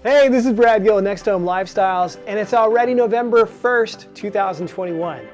Hey, this is Brad Gill with NextHome Lifestyles, and it's already November 1st, 2021.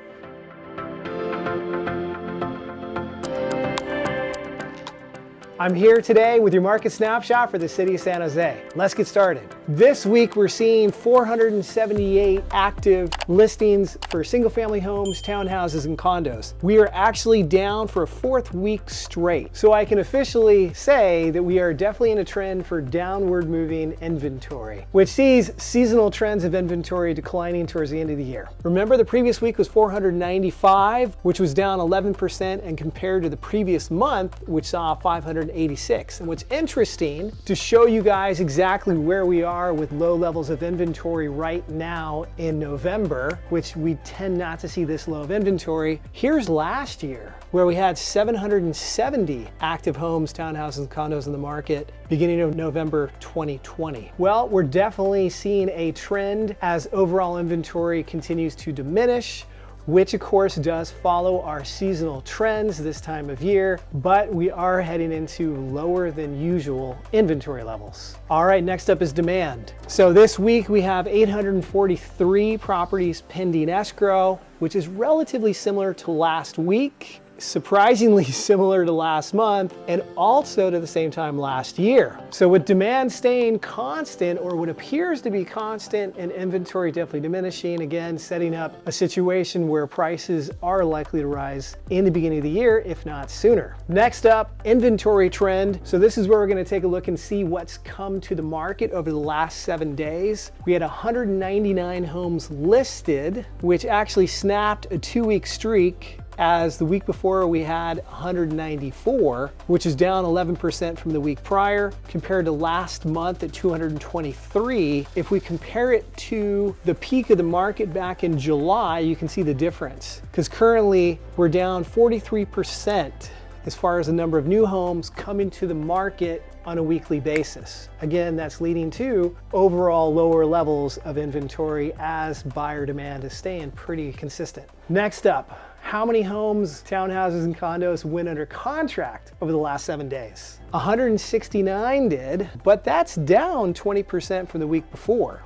I'm here today with your market snapshot for the city of San Jose. Let's get started. This week we're seeing 478 active listings for single family homes, townhouses, and condos. We are actually down for a fourth week straight. So I can officially say that we are definitely in a trend for downward moving inventory, which sees seasonal trends of inventory declining towards the end of the year. Remember, the previous week was 495, which was down 11%, and compared to the previous month, which saw 586. And what's interesting, to show you guys exactly where we are with low levels of inventory right now in November, which we tend not to see this low of inventory, here's last year, where we had 770 active homes, townhouses, and condos in the market beginning of November 2020. Well, we're definitely seeing a trend as overall inventory continues to diminish, which of course does follow our seasonal trends this time of year, but we are heading into lower than usual inventory levels. All right, next up is demand. So this week we have 843 properties pending escrow, which is relatively similar to last week, surprisingly similar to last month, and also to the same time last year. So with demand staying constant, or what appears to be constant, and inventory definitely diminishing, again, setting up a situation where prices are likely to rise in the beginning of the year, if not sooner. Next up, inventory trend. So this is where we're gonna take a look and see what's come to the market over the last 7 days. We had 199 homes listed, which actually snapped a 2-week streak, as the week before we had 194, which is down 11% from the week prior, compared to last month at 223. If we compare it to the peak of the market back in July, you can see the difference, because currently we're down 43% as far as the number of new homes coming to the market on a weekly basis. Again, that's leading to overall lower levels of inventory as buyer demand is staying pretty consistent. Next up, how many homes, townhouses, and condos went under contract over the last 7 days? 169 did, but that's down 20% from the week before.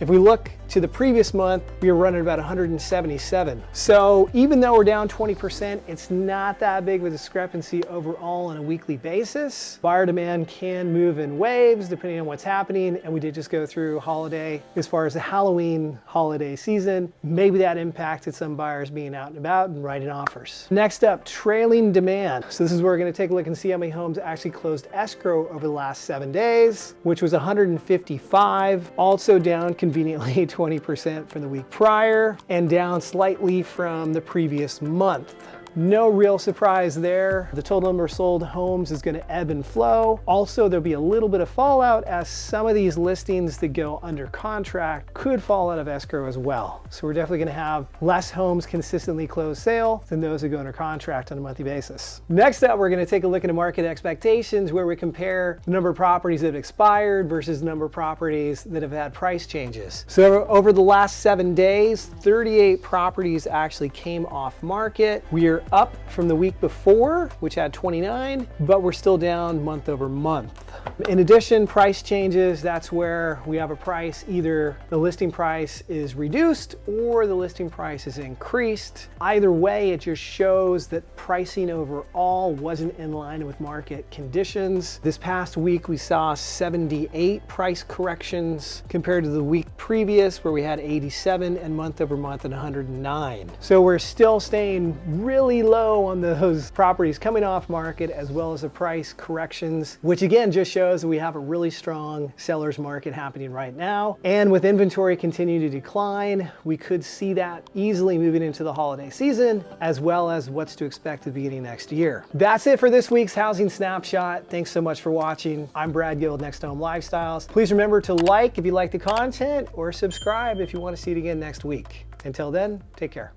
If we look to the previous month, we were running about 177. So even though we're down 20%, it's not that big of a discrepancy overall on a weekly basis. Buyer demand can move in waves depending on what's happening, and we did just go through holiday. As far as the Halloween holiday season, maybe that impacted some buyers being out and about and writing offers. Next up, trailing demand. So this is where we're gonna take a look and see how many homes actually closed escrow over the last 7 days, which was 155, also down conveniently 20% from the week prior, and down slightly from the previous month. No real surprise there. The total number of sold homes is going to ebb and flow. Also, there'll be a little bit of fallout as some of these listings that go under contract could fall out of escrow as well. So we're definitely going to have less homes consistently close sale than those that go under contract on a monthly basis. Next up, we're going to take a look at market expectations, where we compare the number of properties that have expired versus the number of properties that have had price changes. So over the last 7 days, 38 properties actually came off market. We are up from the week before, which had 29, but we're still down month over month. In addition, price changes, that's where we have a price, either the listing price is reduced or the listing price is increased. Either way, it just shows that pricing overall wasn't in line with market conditions. This past week, we saw 78 price corrections compared to the week previous, where we had 87, and month over month at 109. So we're still staying really low on those properties coming off market, as well as the price corrections, which again just shows that we have a really strong seller's market happening right now. And with inventory continuing to decline, we could see that easily moving into the holiday season, as well as what's to expect at the beginning of next year. That's it for this week's housing snapshot. Thanks so much for watching. I'm Brad Gill with NextHome Lifestyles. Please remember to like if you like the content, or subscribe if you want to see it again next week. Until then, take care.